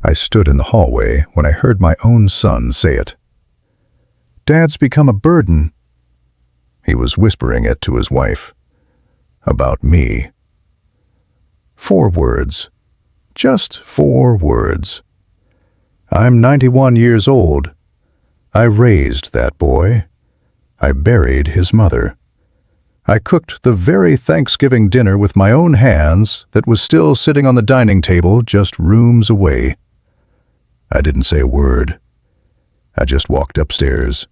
I stood in the hallway when I heard my own son say it. "Dad's become a burden." He was whispering it to his wife. About me. 4 words. Just 4 words. I'm 91 years old. I raised that boy. I buried his mother. I cooked the very Thanksgiving dinner with my own hands that was still sitting on the dining table just rooms away. I didn't say a word. I just walked upstairs.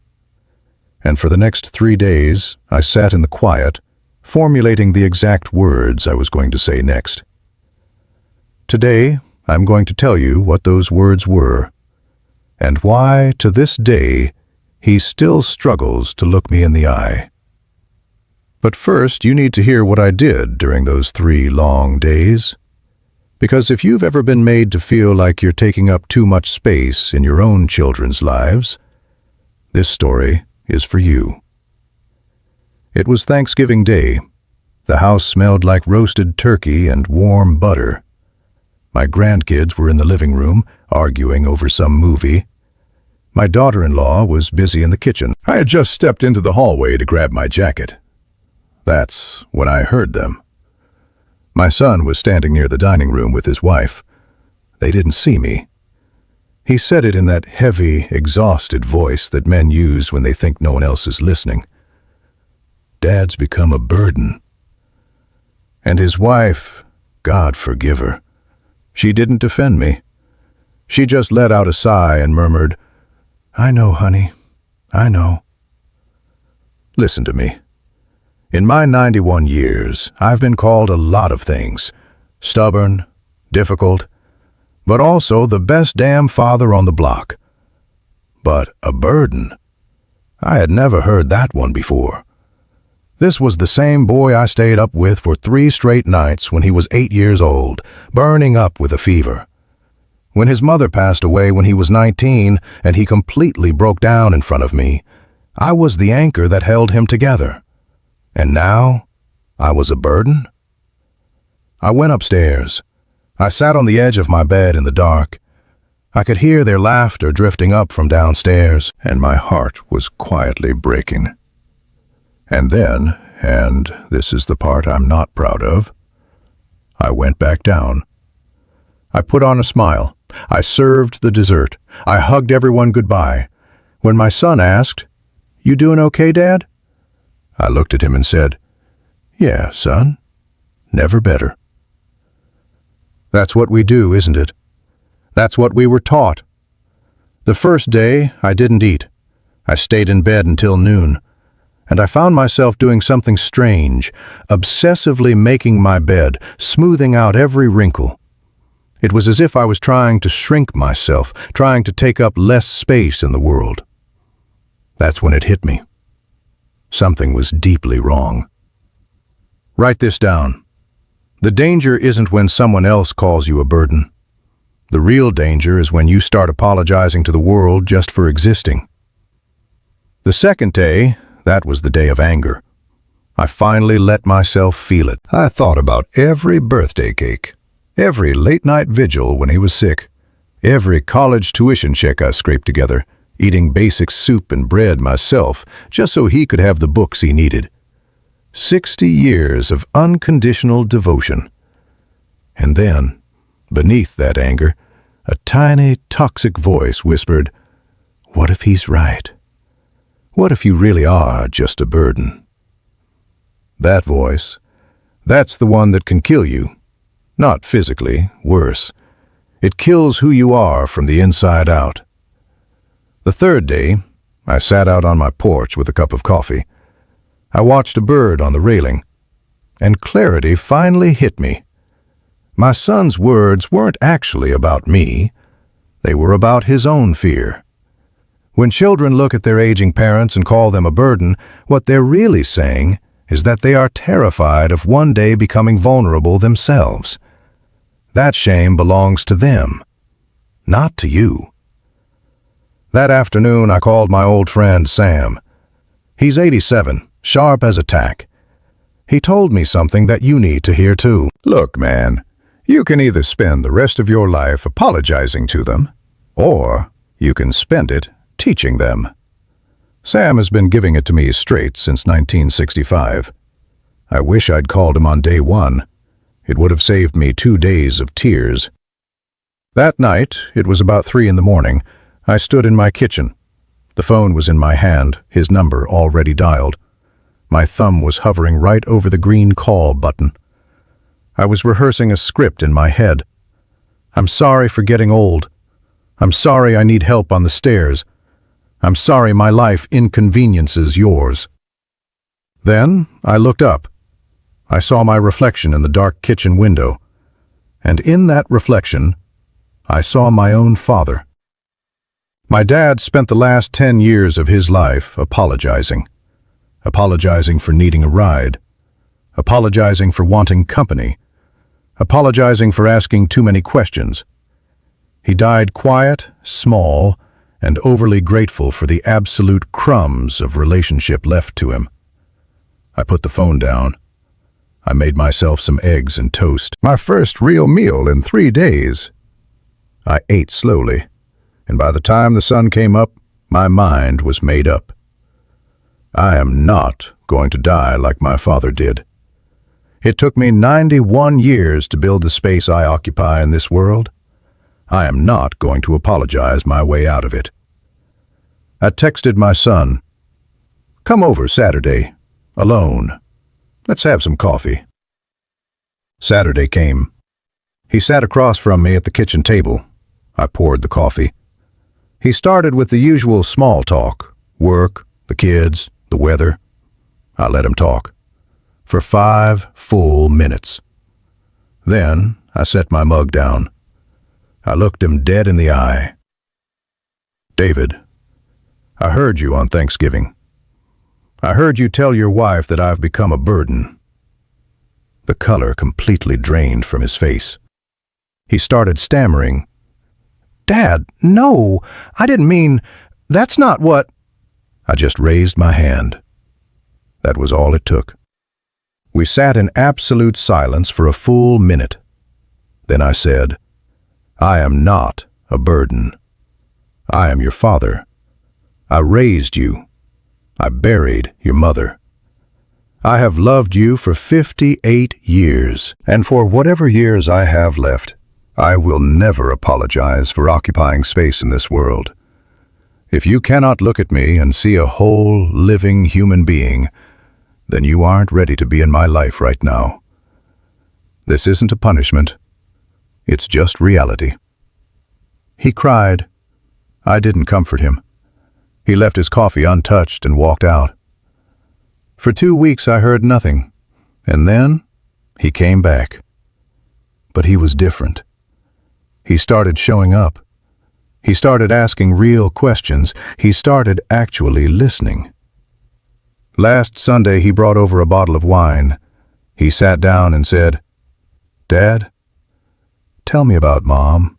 And for the next 3 days, I sat in the quiet, formulating the exact words I was going to say next. Today, I'm going to tell you what those words were, and why, to this day, he still struggles to look me in the eye. But first, you need to hear what I did during those 3 long days. Because if you've ever been made to feel like you're taking up too much space in your own children's lives, this story is for you. It was Thanksgiving Day. The house smelled like roasted turkey and warm butter. My grandkids were in the living room, arguing over some movie. My daughter-in-law was busy in the kitchen. I had just stepped into the hallway to grab my jacket. That's when I heard them. My son was standing near the dining room with his wife. They didn't see me. He said it in that heavy, exhausted voice that men use when they think no one else is listening. "Dad's become a burden." And his wife, God forgive her, she didn't defend me. She just let out a sigh and murmured, "I know, honey, I know." Listen to me. In my 91 years, I've been called a lot of things. Stubborn, difficult, but also the best damn father on the block. But a burden? I had never heard that one before. This was the same boy I stayed up with for 3 straight nights when he was 8 years old, burning up with a fever. When his mother passed away when he was 19 and he completely broke down in front of me, I was the anchor that held him together. And now, I was a burden? I went upstairs. I sat on the edge of my bed in the dark. I could hear their laughter drifting up from downstairs, and my heart was quietly breaking. And then, and this is the part I'm not proud of, I went back down. I put on a smile. I served the dessert. I hugged everyone goodbye. When my son asked, "You doing okay, Dad?" I looked at him and said, "Yeah, son, never better." That's what we do, isn't it? That's what we were taught. The first day, I didn't eat. I stayed in bed until noon, and I found myself doing something strange, obsessively making my bed, smoothing out every wrinkle. It was as if I was trying to shrink myself, trying to take up less space in the world. That's when it hit me. Something was deeply wrong. Write this down. The danger isn't when someone else calls you a burden. The real danger is when you start apologizing to the world just for existing. The second day, that was the day of anger. I finally let myself feel it. I thought about every birthday cake, every late-night vigil when he was sick, every college tuition check I scraped together, eating basic soup and bread myself just so he could have the books he needed. 60 years of unconditional devotion. And then, beneath that anger, a tiny, toxic voice whispered, "What if he's right? What if you really are just a burden?" That voice, that's the one that can kill you. Not physically, worse. It kills who you are from the inside out. The third day, I sat out on my porch with a cup of coffee. I watched a bird on the railing, and clarity finally hit me. My son's words weren't actually about me. They were about his own fear. When children look at their aging parents and call them a burden, what they're really saying is that they are terrified of one day becoming vulnerable themselves. That shame belongs to them, not to you. That afternoon, I called my old friend Sam. He's 87, sharp as a tack. He told me something that you need to hear too. Look, man, You can either spend the rest of your life apologizing to them, or you can spend it teaching them. Sam has been giving it to me straight since 1965. I wish I'd called him on day one. It would have saved me 2 days of tears. That night, it was about 3 in the morning, I stood in my kitchen. The phone was in my hand, his number already dialed. My thumb was hovering right over the green call button. I was rehearsing a script in my head. I'm sorry for getting old. I'm sorry I need help on the stairs. I'm sorry my life inconveniences yours. Then I looked up. I saw my reflection in the dark kitchen window, and in that reflection, I saw my own father. My dad spent the last 10 years of his life apologizing for needing a ride, apologizing for wanting company, apologizing for asking too many questions. He died quiet, small, and overly grateful for the absolute crumbs of relationship left to him. I put the phone down. I made myself some eggs and toast, my first real meal in 3 days. I ate slowly, and by the time the sun came up, my mind was made up. I am not going to die like my father did. It took me 91 years to build the space I occupy in this world. I am not going to apologize my way out of it. I texted my son, "Come over Saturday, alone. Let's have some coffee." Saturday came. He sat across from me at the kitchen table. I poured the coffee. He started with the usual small talk, work, the kids, the weather. I let him talk for 5 full minutes. Then I set my mug down. I looked him dead in the eye. "David, I heard you on Thanksgiving. I heard you tell your wife that I've become a burden." The color completely drained from his face. He started stammering. "Dad, no, I didn't mean, that's not what—" I just raised my hand. That was all it took. We sat in absolute silence for a full minute. Then I said, "I am not a burden. I am your father. I raised you. I buried your mother. I have loved you for 58 years, and for whatever years I have left, I will never apologize for occupying space in this world. If you cannot look at me and see a whole, living human being, then you aren't ready to be in my life right now. This isn't a punishment. It's just reality." He cried. I didn't comfort him. He left his coffee untouched and walked out. For 2 weeks I heard nothing, and then he came back. But he was different. He started showing up. He started asking real questions. He started actually listening. Last Sunday he brought over a bottle of wine. He sat down and said, "Dad, tell me about Mom.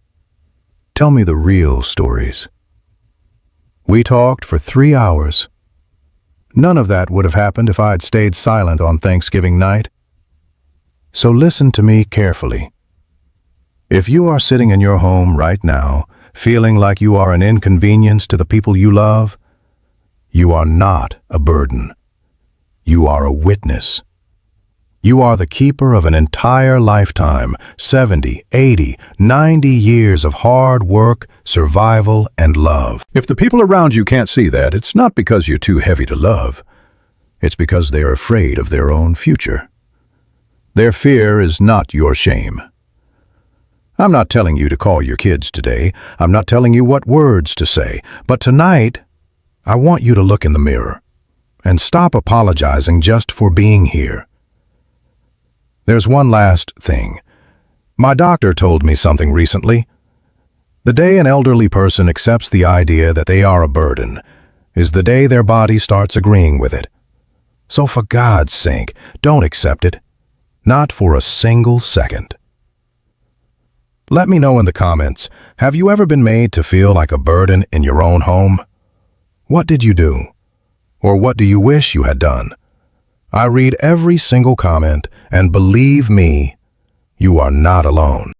Tell me the real stories." We talked for 3 hours. None of that would have happened if I had stayed silent on Thanksgiving night. So listen to me carefully. If you are sitting in your home right now, feeling like you are an inconvenience to the people you love, you are not a burden. You are a witness. You are the keeper of an entire lifetime, 70, 80, 90 years of hard work, survival, and love. If the people around you can't see that, it's not because you're too heavy to love. It's because they're afraid of their own future. Their fear is not your shame. I'm not telling you to call your kids today. I'm not telling you what words to say. But tonight, I want you to look in the mirror and stop apologizing just for being here. There's one last thing. My doctor told me something recently. The day an elderly person accepts the idea that they are a burden is the day their body starts agreeing with it. So for God's sake, don't accept it. Not for a single second. Let me know in the comments, have you ever been made to feel like a burden in your own home? What did you do? Or what do you wish you had done? I read every single comment, and believe me, You are not alone.